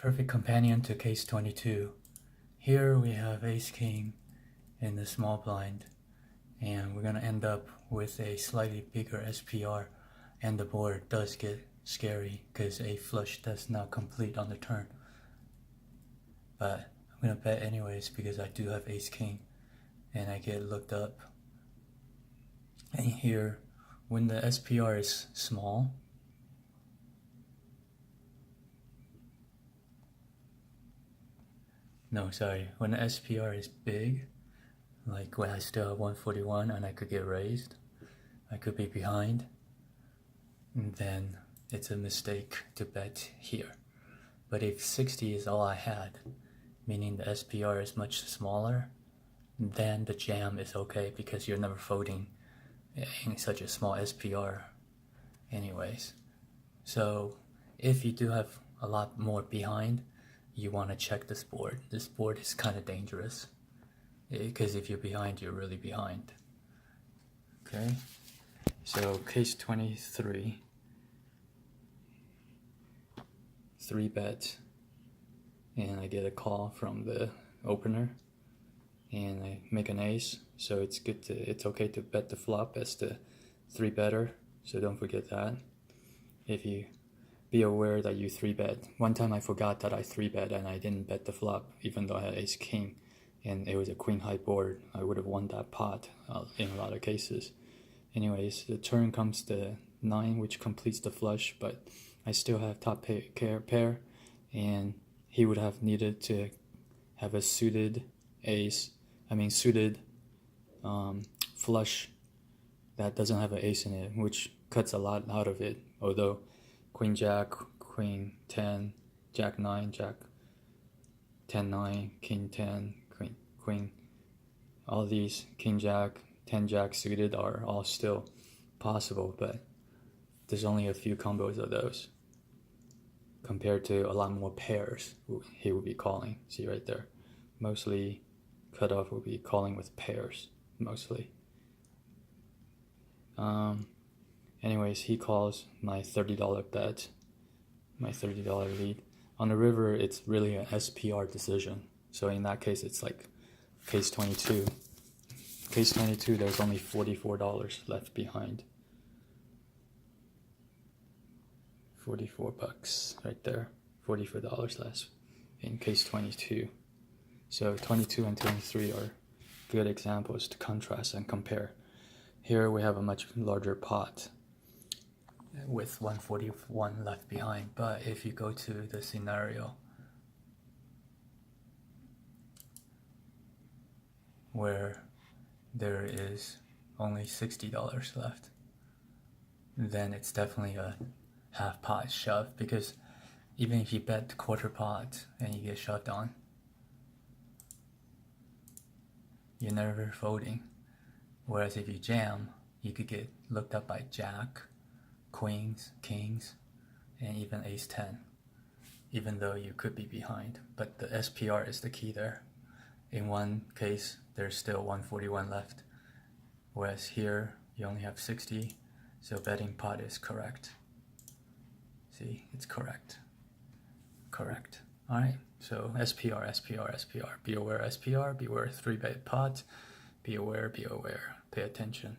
Perfect companion to case 22. Here we have ace king in the small blind, and we're gonna end up with a slightly bigger SPR, and the board does get scary because a flush does not complete on the turn. But I'm gonna bet anyways because I do have ace king and I get looked up. And here, when the SPR is small, when the SPR is big, like when I still have 141 and I could get raised, I could be behind, and then it's a mistake to bet here. But if 60 is all I had, meaning the SPR is much smaller, then the jam is okay because you're never folding in such a small SPR anyways. So if you do have a lot more behind, you want to check this board. This board is kind of dangerous because if you're behind, you're really behind. Okay, so case 23, 3 bet, and I get a call from the opener, and I make an ace. So it's okay to bet the flop as the 3 better. So don't forget that. If you be aware that you 3 bet. One time I forgot that I 3 bet and I didn't bet the flop, even though I had ace king, and it was a queen high board. I would have won that pot in a lot of cases. Anyways, the turn comes the 9, which completes the flush, but I still have top pair, and he would have needed to have a suited flush that doesn't have an ace in it, which cuts a lot out of it. Although queen jack, queen 10, jack 9, jack 10 9, king 10, queen, all these king jack, 10 jack suited are all still possible, but there's only a few combos of those compared to a lot more pairs he would be calling. See right there, mostly cutoff will be calling with pairs mostly. Anyways, he calls my $30 bet, my $30 lead. On the river, it's really an SPR decision. So in that case, it's like case 22. Case 22, there's only $44 left behind. 44 bucks right there. $44 less in case 22. So 22 and 23 are good examples to contrast and compare. Here we have a much larger pot with 141 left behind, but if you go to the scenario where there is only $60 left, then it's definitely a half pot shove, because even if you bet quarter pot and you get shoved on, you're never folding. Whereas if you jam, you could get looked up by jack, queens, kings, and even ace 10, even though you could be behind. But the SPR is the key there. In one case, there's still 141 left, whereas here you only have 60, so betting pot is correct. See, it's correct. Correct. Alright, so SPR, SPR, SPR. Be aware SPR, beware 3 bet pot. Be aware, pay attention.